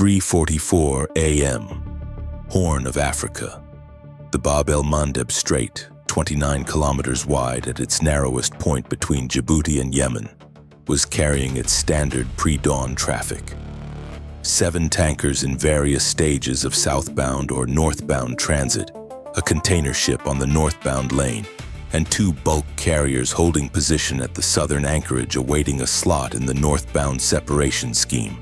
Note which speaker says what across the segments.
Speaker 1: 3:44 a.m. Horn of Africa. The Bab el-Mandeb Strait, 29 kilometers wide at its narrowest point between Djibouti and Yemen, was carrying its standard pre-dawn traffic. 7 tankers in various stages of southbound or northbound transit, a container ship on the northbound lane, and 2 bulk carriers holding position at the southern anchorage awaiting a slot in the northbound separation scheme.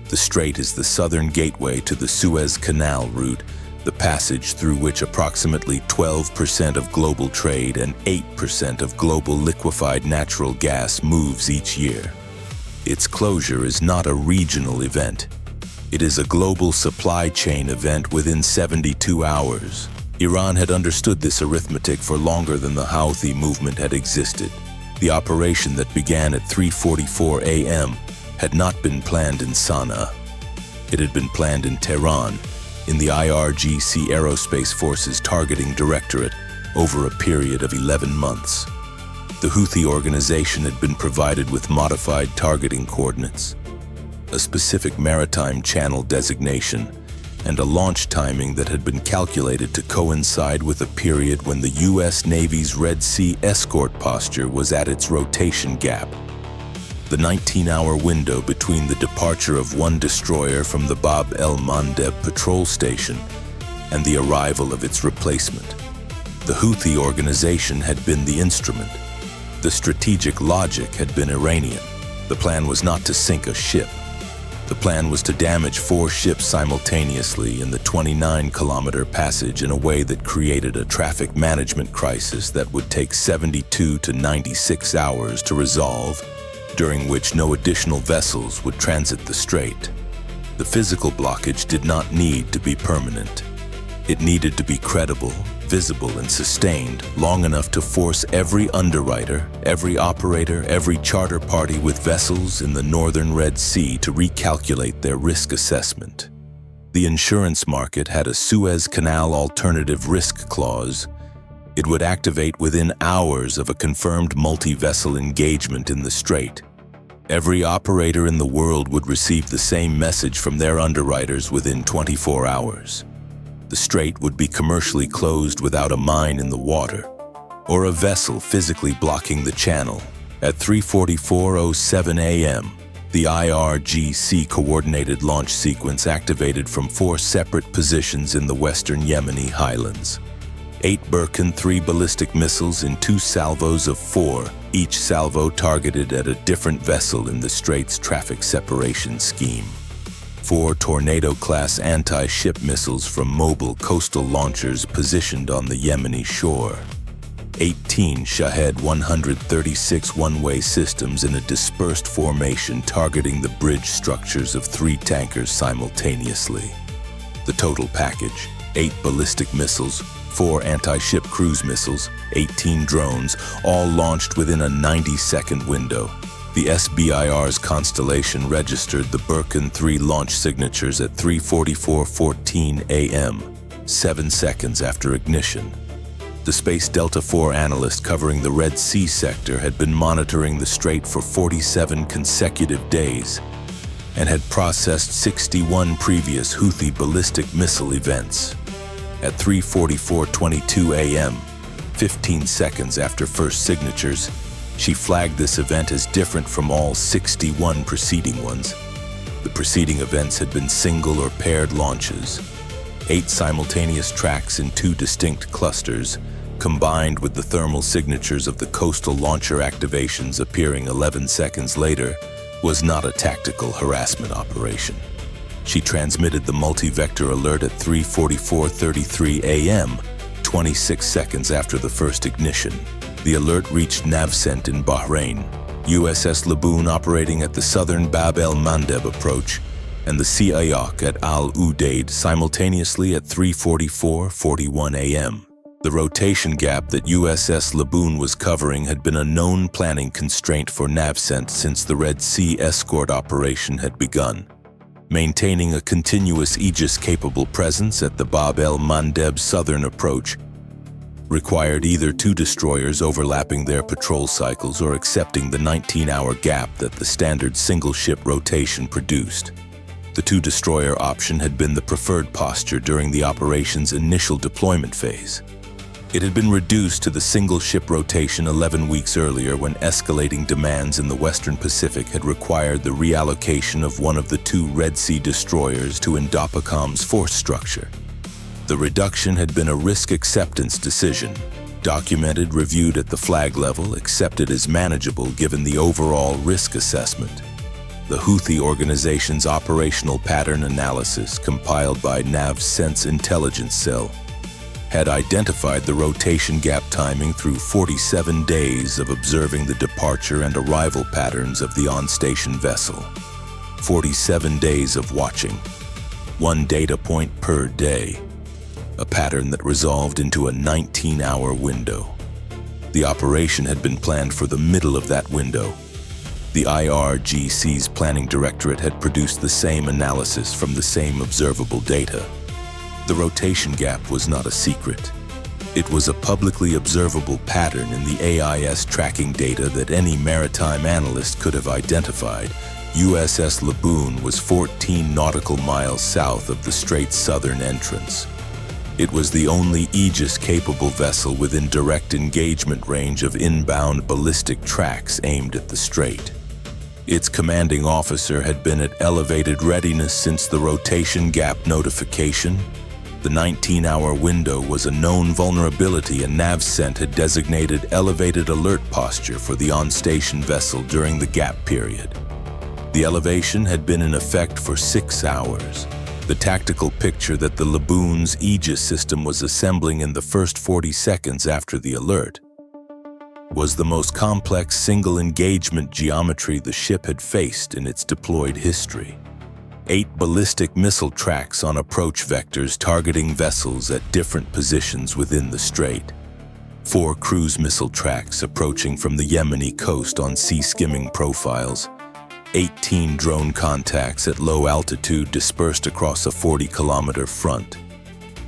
Speaker 1: The strait is the southern gateway to the Suez Canal route, the passage through which approximately 12% of global trade and 8% of global liquefied natural gas moves each year. Its closure is not a regional event. It is a global supply chain event within 72 hours. Iran had understood this arithmetic for longer than the Houthi movement had existed. The operation that began at 3:44 a.m. had not been planned in Sana'a. It had been planned in Tehran, in the IRGC Aerospace Forces Targeting Directorate, over a period of 11 months. The Houthi organization had been provided with modified targeting coordinates, a specific maritime channel designation, and a launch timing that had been calculated to coincide with a period when the U.S. Navy's Red Sea escort posture was at its rotation gap. The 19-hour window between the departure of one destroyer from the Bab el-Mandeb patrol station and the arrival of its replacement. The Houthi organization had been the instrument. The strategic logic had been Iranian. The plan was not to sink a ship. The plan was to damage 4 ships simultaneously in the 29-kilometer passage in a way that created a traffic management crisis that would take 72 to 96 hours to resolve, during which no additional vessels would transit the strait. The physical blockage did not need to be permanent. It needed to be credible, visible, and sustained long enough to force every underwriter, every operator, every charter party with vessels in the northern Red Sea to recalculate their risk assessment. The insurance market had a Suez Canal alternative risk clause. It would activate within hours of a confirmed multi-vessel engagement in the strait. Every operator in the world would receive the same message from their underwriters within 24 hours. The strait would be commercially closed without a mine in the water, or a vessel physically blocking the channel. At 3:44:07 a.m., the IRGC-coordinated launch sequence activated from 4 separate positions in the western Yemeni highlands. 8 Burkan 3 ballistic missiles in 2 salvos of 4, each salvo targeted at a different vessel in the strait's traffic separation scheme. 4 Tornado-class anti-ship missiles from mobile coastal launchers positioned on the Yemeni shore. 18 Shahed 136 one-way systems in a dispersed formation targeting the bridge structures of 3 tankers simultaneously. The total package: 8 ballistic missiles, 4 anti-ship cruise missiles, 18 drones, all launched within a 90-second window. The SBIR's constellation registered the Burkan 3 launch signatures at 3:44:14 a.m., 7 seconds after ignition. The Space Delta IV analyst covering the Red Sea sector had been monitoring the strait for 47 consecutive days and had processed 61 previous Houthi ballistic missile events. At 3:44:22 a.m., 15 seconds after first signatures, she flagged this event as different from all 61 preceding ones. The preceding events had been single or paired launches, 8 simultaneous tracks in 2 distinct clusters, combined with the thermal signatures of the coastal launcher activations appearing 11 seconds later, was not a tactical harassment operation. She transmitted the multi-vector alert at 3:44:33 a.m., 26 seconds after the first ignition. The alert reached Navcent in Bahrain, USS Laboon operating at the southern Bab el-Mandeb approach, and the Sea Ayak at Al-Udeid simultaneously at 3:44:41 a.m. The rotation gap that USS Laboon was covering had been a known planning constraint for Navcent since the Red Sea escort operation had begun. Maintaining a continuous Aegis-capable presence at the Bab el-Mandeb southern approach required either 2 destroyers overlapping their patrol cycles or accepting the 19-hour gap that the standard single-ship rotation produced. The two-destroyer option had been the preferred posture during the operation's initial deployment phase. It had been reduced to the single-ship rotation 11 weeks earlier when escalating demands in the Western Pacific had required the reallocation of one of the two Red Sea destroyers to Indopacom's force structure. The reduction had been a risk acceptance decision, documented, reviewed at the flag level, accepted as manageable given the overall risk assessment. The Houthi organization's operational pattern analysis, compiled by NavSense Intelligence Cell, had identified the rotation gap timing through 47 days of observing the departure and arrival patterns of the on-station vessel. 47 days of watching, one data point per day, a pattern that resolved into a 19-hour window. The operation had been planned for the middle of that window. The IRGC's planning directorate had produced the same analysis from the same observable data. The rotation gap was not a secret. It was a publicly observable pattern in the AIS tracking data that any maritime analyst could have identified. USS Laboon was 14 nautical miles south of the Strait's southern entrance. It was the only Aegis-capable vessel within direct engagement range of inbound ballistic tracks aimed at the Strait. Its commanding officer had been at elevated readiness since the rotation gap notification. The 19-hour window was a known vulnerability, and NavCent had designated elevated alert posture for the on-station vessel during the gap period. The elevation had been in effect for 6 hours. The tactical picture that the Laboon's Aegis system was assembling in the first 40 seconds after the alert was the most complex single-engagement geometry the ship had faced in its deployed history. 8 ballistic missile tracks on approach vectors targeting vessels at different positions within the Strait. 4 cruise missile tracks approaching from the Yemeni coast on sea-skimming profiles. 18 drone contacts at low altitude dispersed across a 40-kilometer front.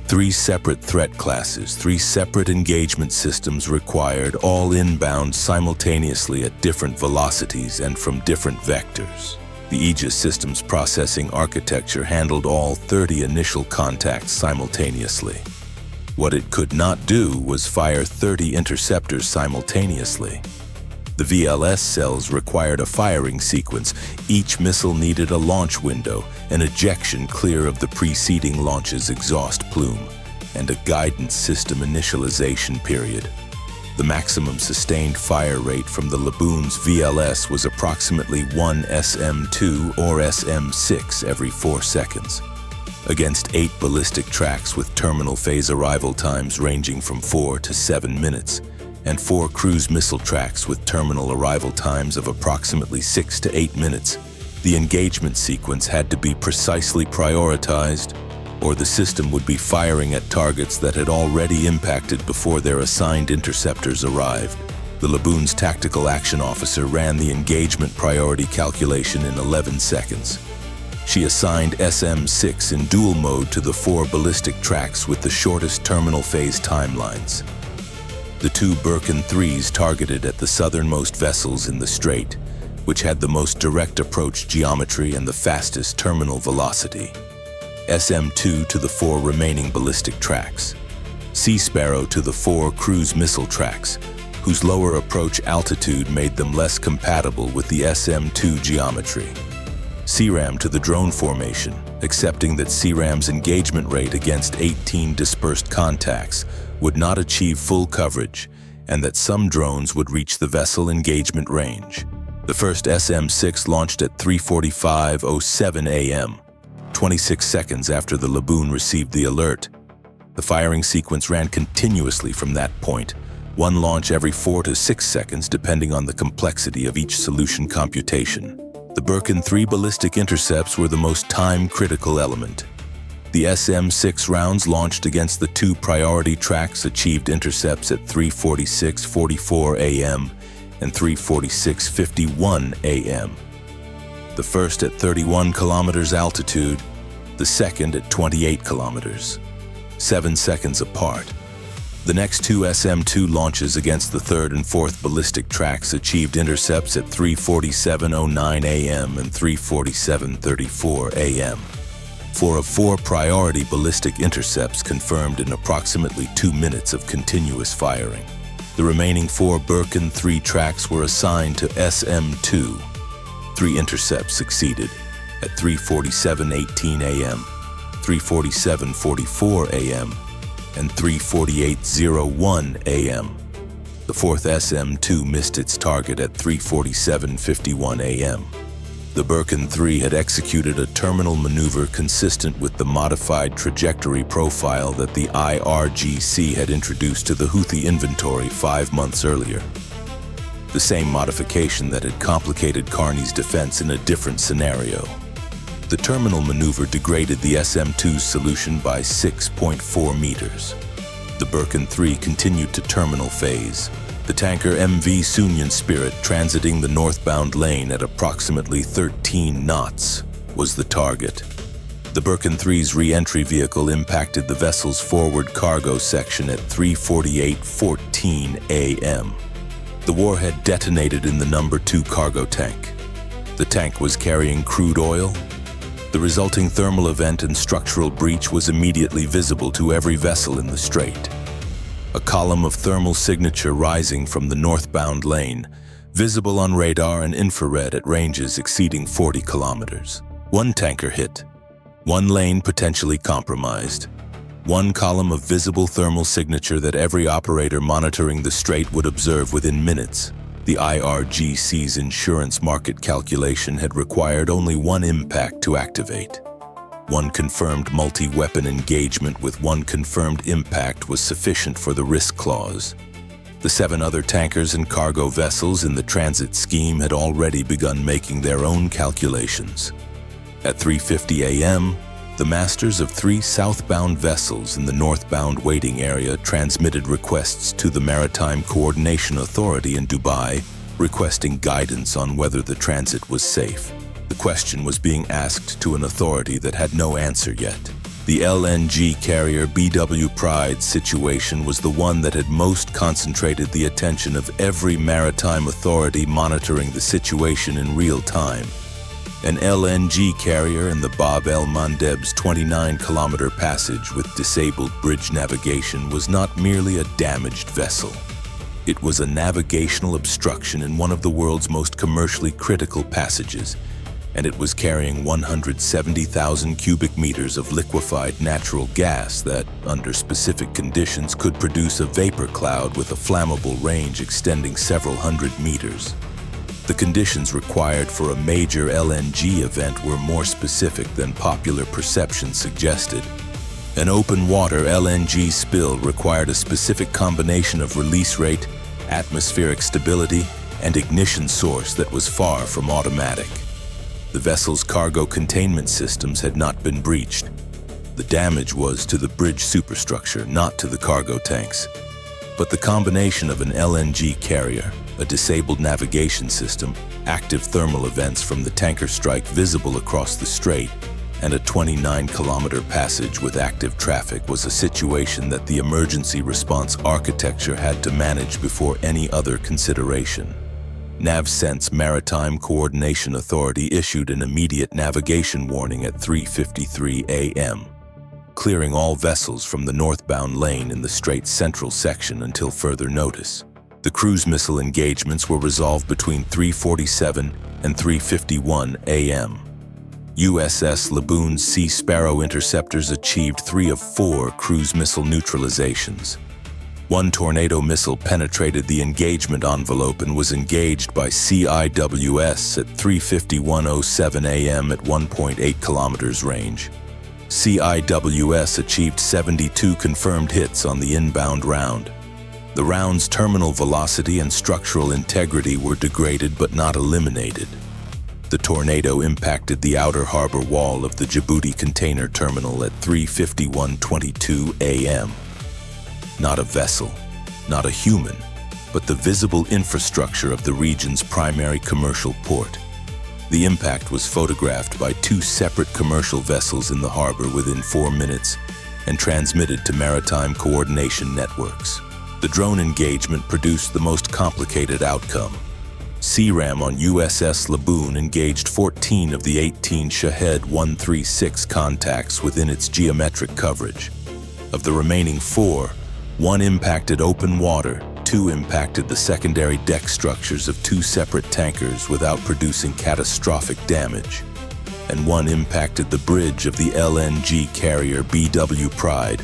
Speaker 1: 3 separate threat classes, 3 separate engagement systems required, all inbound simultaneously at different velocities and from different vectors. The Aegis system's processing architecture handled all 30 initial contacts simultaneously. What it could not do was fire 30 interceptors simultaneously. The VLS cells required a firing sequence. Each missile needed a launch window, an ejection clear of the preceding launch's exhaust plume, and a guidance system initialization period. The maximum sustained fire rate from the Laboon's VLS was approximately 1 SM-2 or SM-6 every 4 seconds. Against 8 ballistic tracks with terminal phase arrival times ranging from 4 to 7 minutes, and 4 cruise missile tracks with terminal arrival times of approximately 6 to 8 minutes, the engagement sequence had to be precisely prioritized, or the system would be firing at targets that had already impacted before their assigned interceptors arrived. The Laboon's tactical action officer ran the engagement priority calculation in 11 seconds. She assigned SM-6 in dual mode to the 4 ballistic tracks with the shortest terminal phase timelines. The 2 Birkin 3s targeted at the southernmost vessels in the Strait, which had the most direct approach geometry and the fastest terminal velocity. SM-2 to the 4 remaining ballistic tracks. Sea Sparrow to the 4 cruise missile tracks, whose lower approach altitude made them less compatible with the SM-2 geometry. CRAM to the drone formation, accepting that CRAM's engagement rate against 18 dispersed contacts would not achieve full coverage, and that some drones would reach the vessel engagement range. The first SM-6 launched at 3:45:07 a.m., 26 seconds after the Laboon received the alert. The firing sequence ran continuously from that point, one launch every 4 to 6 seconds depending on the complexity of each solution computation. The Birkin 3 ballistic intercepts were the most time-critical element. The SM-6 rounds launched against the 2 priority tracks achieved intercepts at 3:46:44 a.m. and 3:46:51 a.m. The first at 31 kilometers altitude, the second at 28 kilometers, 7 seconds apart. The next two SM-2 launches against the third and fourth ballistic tracks achieved intercepts at 3:47:09 a.m. and 3:47:34 a.m. 4 of 4 priority ballistic intercepts confirmed in approximately 2 minutes of continuous firing. The remaining 4 Birkin 3 tracks were assigned to SM-2. 3 intercepts succeeded at 3:47:18 a.m., 3:47:44 a.m., and 3:48:01 a.m. The fourth SM-2 missed its target at 3:47:51 a.m. The Birkin 3 had executed a terminal maneuver consistent with the modified trajectory profile that the IRGC had introduced to the Houthi inventory 5 months earlier. The same modification that had complicated Carney's defense in a different scenario. The terminal maneuver degraded the SM-2's solution by 6.4 meters. The Birkin 3 continued to terminal phase. The tanker MV Sounion Spirit, transiting the northbound lane at approximately 13 knots, was the target. The Birkin 3's re-entry vehicle impacted the vessel's forward cargo section at 3:48:14 a.m. The warhead detonated in the number 2 cargo tank. The tank was carrying crude oil. The resulting thermal event and structural breach was immediately visible to every vessel in the Strait. A column of thermal signature rising from the northbound lane, visible on radar and infrared at ranges exceeding 40 kilometers. 1 tanker hit, 1 lane potentially compromised, 1 column of visible thermal signature that every operator monitoring the Strait would observe within minutes. The IRGC's insurance market calculation had required only 1 impact to activate. 1 confirmed multi-weapon engagement with 1 confirmed impact was sufficient for the risk clause. The 7 other tankers and cargo vessels in the transit scheme had already begun making their own calculations. At 3:50 a.m., the masters of 3 southbound vessels in the northbound waiting area transmitted requests to the Maritime Coordination Authority in Dubai, requesting guidance on whether the transit was safe. The question was being asked to an authority that had no answer yet. The LNG carrier BW Pride's situation was the one that had most concentrated the attention of every maritime authority monitoring the situation in real time. An LNG carrier in the Bab el-Mandeb's 29-kilometer passage with disabled bridge navigation was not merely a damaged vessel. It was a navigational obstruction in one of the world's most commercially critical passages, and it was carrying 170,000 cubic meters of liquefied natural gas that, under specific conditions, could produce a vapor cloud with a flammable range extending several hundred meters. The conditions required for a major LNG event were more specific than popular perception suggested. An open water LNG spill required a specific combination of release rate, atmospheric stability, and ignition source that was far from automatic. The vessel's cargo containment systems had not been breached. The damage was to the bridge superstructure, not to the cargo tanks. But the combination of an LNG carrier, a disabled navigation system, active thermal events from the tanker strike visible across the Strait, and a 29-kilometer passage with active traffic was a situation that the emergency response architecture had to manage before any other consideration. NavSense Maritime Coordination Authority issued an immediate navigation warning at 3:53 a.m., clearing all vessels from the northbound lane in the Strait's central section until further notice. The cruise missile engagements were resolved between 3:47 and 3:51 a.m. USS Laboon's Sea Sparrow interceptors achieved 3 of 4 cruise missile neutralizations. 1 Tornado missile penetrated the engagement envelope and was engaged by CIWS at 3:51:07 a.m. at 1.8 kilometers range. CIWS achieved 72 confirmed hits on the inbound round. The round's terminal velocity and structural integrity were degraded but not eliminated. The tornado impacted the outer harbor wall of the Djibouti container terminal at 3:51:22 a.m. Not a vessel, not a human, but the visible infrastructure of the region's primary commercial port. The impact was photographed by 2 separate commercial vessels in the harbor within 4 minutes, and transmitted to maritime coordination networks. The drone engagement produced the most complicated outcome. CRAM on USS Laboon engaged 14 of the 18 Shahed 136 contacts within its geometric coverage. Of the remaining 4, 1 impacted open water, 2 impacted the secondary deck structures of 2 separate tankers without producing catastrophic damage, and 1 impacted the bridge of the LNG carrier BW Pride,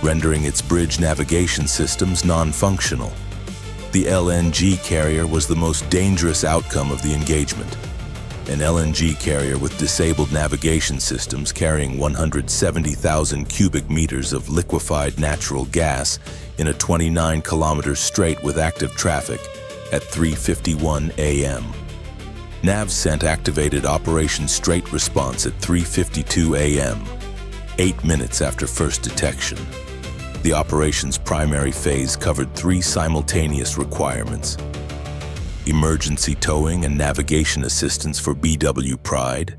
Speaker 1: rendering its bridge navigation systems non-functional. The LNG carrier was the most dangerous outcome of the engagement. An LNG carrier with disabled navigation systems carrying 170,000 cubic meters of liquefied natural gas in a 29-kilometer strait with active traffic at 3:51 a.m. NavCent activated Operation Strait Response at 3:52 a.m., 8 minutes after first detection. The operation's primary phase covered 3 simultaneous requirements: emergency towing and navigation assistance for BW Pride,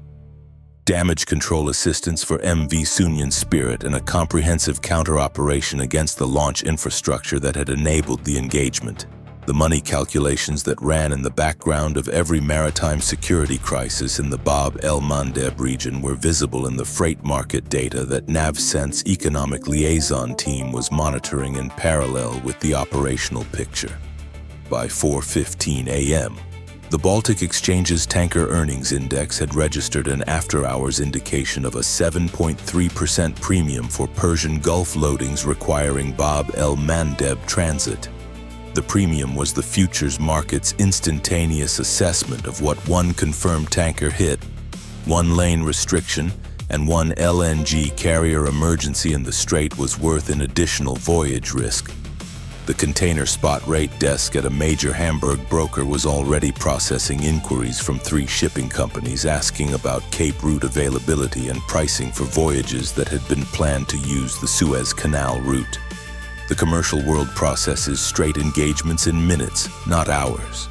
Speaker 1: damage control assistance for MV Sounion Spirit, and a comprehensive counter-operation against the launch infrastructure that had enabled the engagement. The money calculations that ran in the background of every maritime security crisis in the Bab el-Mandeb region were visible in the freight market data that NavCent's economic liaison team was monitoring in parallel with the operational picture. By 4:15 a.m., the Baltic Exchange's Tanker Earnings Index had registered an after-hours indication of a 7.3% premium for Persian Gulf loadings requiring Bab el-Mandeb transit. The premium was the futures market's instantaneous assessment of what 1 confirmed tanker hit, 1 lane restriction, and 1 LNG carrier emergency in the strait was worth in additional voyage risk. The container spot rate desk at a major Hamburg broker was already processing inquiries from 3 shipping companies asking about Cape route availability and pricing for voyages that had been planned to use the Suez Canal route. The commercial world processes strait engagements in minutes, not hours.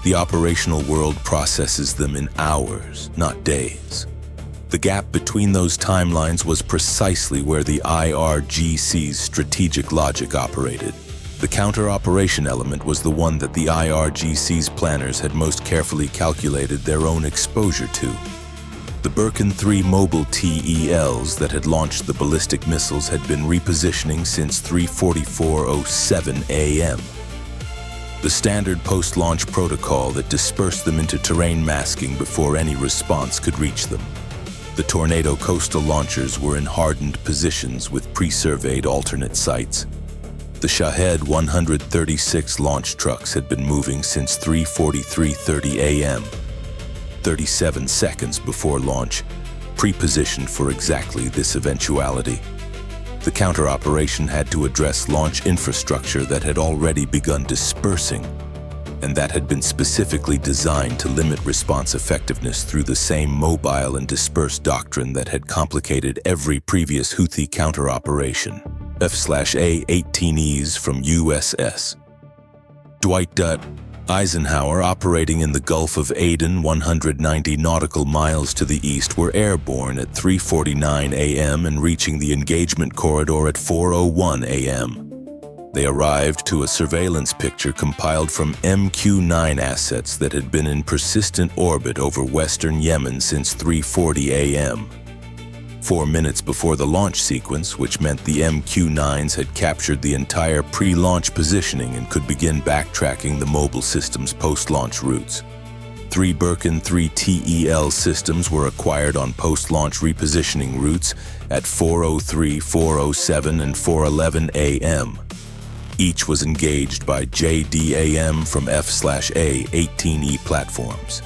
Speaker 1: The operational world processes them in hours, not days. The gap between those timelines was precisely where the IRGC's strategic logic operated. The counter-operation element was the one that the IRGC's planners had most carefully calculated their own exposure to. The Birken 3 mobile TELs that had launched the ballistic missiles had been repositioning since 3:44:07 a.m. The standard post-launch protocol that dispersed them into terrain masking before any response could reach them. The Tornado coastal launchers were in hardened positions with pre-surveyed alternate sites. The Shahed 136 launch trucks had been moving since 3:43:30 a.m., 37 seconds before launch, pre-positioned for exactly this eventuality. The counter-operation had to address launch infrastructure that had already begun dispersing, and that had been specifically designed to limit response effectiveness through the same mobile and disperse doctrine that had complicated every previous Houthi counter-operation. F/A-18Es from USS Dwight Eisenhower, operating in the Gulf of Aden 190 nautical miles to the east, were airborne at 3:49 a.m. and reaching the engagement corridor at 4:01 a.m. They arrived to a surveillance picture compiled from MQ-9 assets that had been in persistent orbit over western Yemen since 3:40 a.m. 4 minutes before the launch sequence, which meant the MQ-9s had captured the entire pre-launch positioning and could begin backtracking the mobile system's post-launch routes. 3 Birken 3 TEL systems were acquired on post-launch repositioning routes at 4:03, 4:07, and 4:11 a.m. Each was engaged by JDAM from F/A-18E platforms.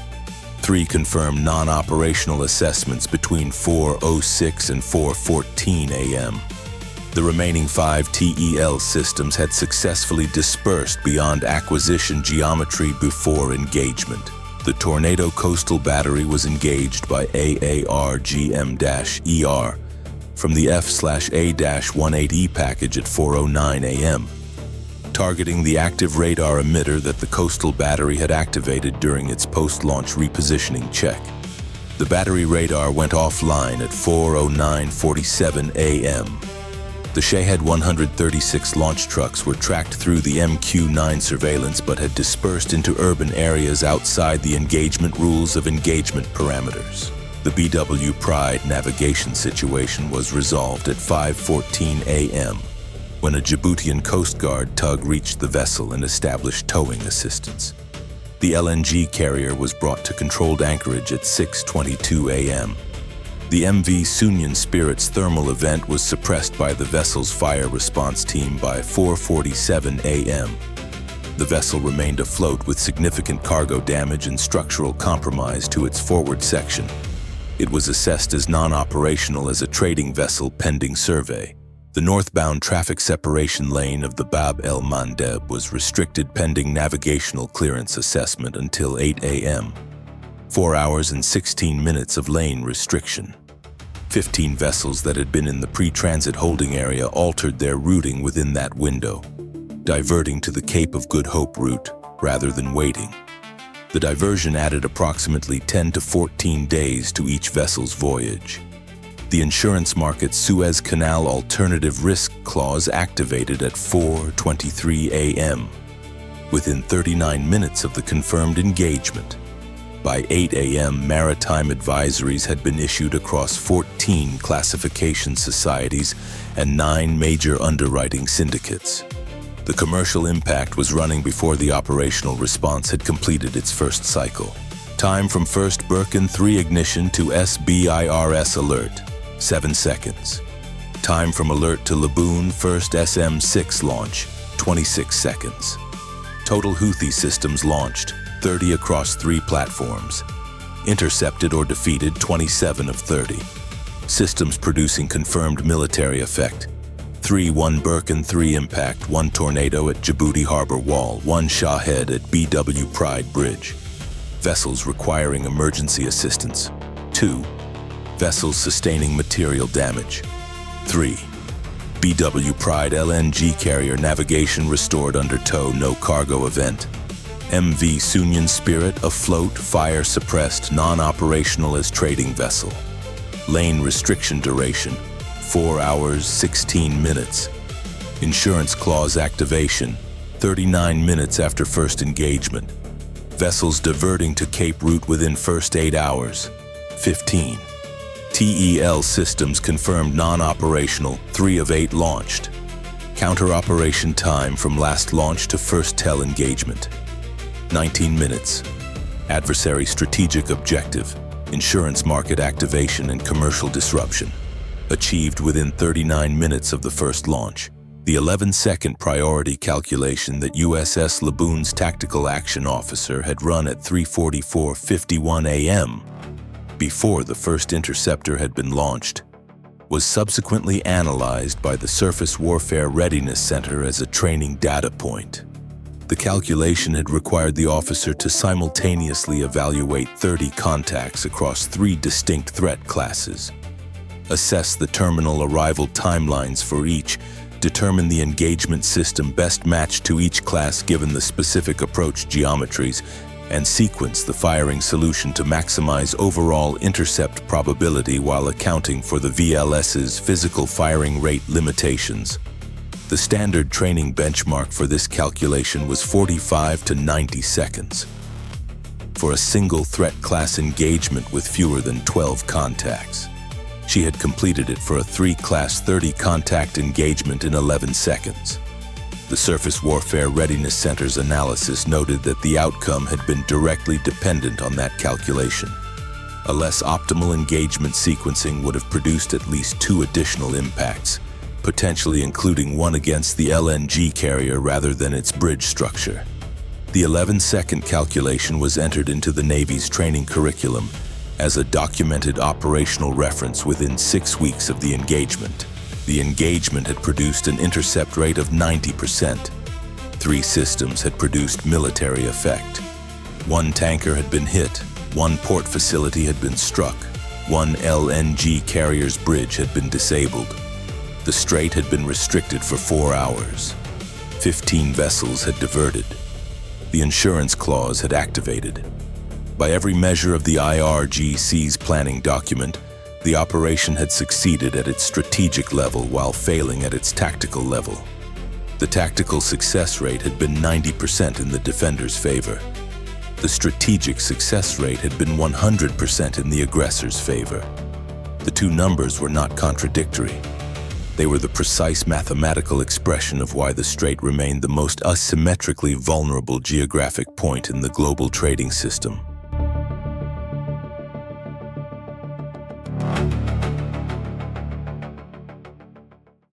Speaker 1: 3 confirmed non-operational assessments between 4:06 and 4:14 a.m. The remaining 5 TEL systems had successfully dispersed beyond acquisition geometry before engagement. The Tornado coastal battery was engaged by AARGM-ER from the F/A-18E package at 4:09 a.m., targeting the active radar emitter that the coastal battery had activated during its post-launch repositioning check. The battery radar went offline at 4:09:47 a.m., The Shahed 136 launch trucks were tracked through the MQ-9 surveillance but had dispersed into urban areas outside the engagement rules of engagement parameters. The BW Pride navigation situation was resolved at 5:14 a.m. when a Djiboutian Coast Guard tug reached the vessel and established towing assistance. The LNG carrier was brought to controlled anchorage at 6:22 a.m. The MV Sounion Spirit's thermal event was suppressed by the vessel's fire response team by 4:47 a.m. The vessel remained afloat with significant cargo damage and structural compromise to its forward section. It was assessed as non-operational as a trading vessel pending survey. The northbound traffic separation lane of the Bab el-Mandeb was restricted pending navigational clearance assessment until 8 a.m. 4 hours and 16 minutes of lane restriction. 15 vessels that had been in the pre-transit holding area altered their routing within that window, diverting to the Cape of Good Hope route rather than waiting. The diversion added approximately 10 to 14 days to each vessel's voyage. The insurance market's Suez Canal Alternative Risk Clause activated at 4:23 a.m. within 39 minutes of the confirmed engagement. By 8 a.m., maritime advisories had been issued across 14 classification societies and 9 major underwriting syndicates. The commercial impact was running before the operational response had completed its first cycle. Time from first Birkin 3 ignition to SBIRS alert, 7 seconds. Time from alert to Laboon first SM-6 launch, 26 seconds. Total Houthi systems launched, 30 across 3 platforms. Intercepted or defeated 27 of 30. Systems producing confirmed military effect. 1 Birkin 3 impact, 1 tornado at Djibouti Harbor Wall, 1 Shahed at BW Pride Bridge. Vessels requiring emergency assistance. 2. Vessels sustaining material damage. 3. BW Pride LNG carrier navigation restored under tow, no cargo event. MV Sounion Spirit afloat, fire suppressed, non-operational as trading vessel. Lane restriction duration, 4 hours, 16 minutes. Insurance clause activation, 39 minutes after first engagement. Vessels diverting to Cape route within first 8 hours, 15. TEL systems confirmed non-operational, 3 of 8 launched. Counter-operation time from last launch to first TEL engagement, 19 minutes. Adversary strategic objective, insurance market activation and commercial disruption, achieved within 39 minutes of the first launch. The 11-second priority calculation that USS Laboon's tactical action officer had run at 3:44:51 a.m. before the first interceptor had been launched was subsequently analyzed by the Surface Warfare Readiness Center as a training data point. The calculation had required the officer to simultaneously evaluate 30 contacts across 3 distinct threat classes, assess the terminal arrival timelines for each, determine the engagement system best matched to each class given the specific approach geometries, and sequence the firing solution to maximize overall intercept probability while accounting for the VLS's physical firing rate limitations. The standard training benchmark for this calculation was 45 to 90 seconds. For a single threat class engagement with fewer than 12 contacts, she had completed it for a 3-class 30 contact engagement in 11 seconds. The Surface Warfare Readiness Center's analysis noted that the outcome had been directly dependent on that calculation. A less optimal engagement sequencing would have produced at least 2 additional impacts, potentially including one against the LNG carrier rather than its bridge structure. The 11-second calculation was entered into the Navy's training curriculum as a documented operational reference within 6 weeks of the engagement. The engagement had produced an intercept rate of 90%. 3 systems had produced military effect. 1 tanker had been hit, 1 port facility had been struck, 1 LNG carrier's bridge had been disabled. The Strait had been restricted for 4 hours. 15 vessels had diverted. The insurance clause had activated. By every measure of the IRGC's planning document, The operation had succeeded at its strategic level while failing at its tactical level. The tactical success rate had been 90% in the defender's favor. The strategic success rate had been 100% in the aggressor's favor. The two numbers were not contradictory. They were the precise mathematical expression of why the Strait remained the most asymmetrically vulnerable geographic point in the global trading system.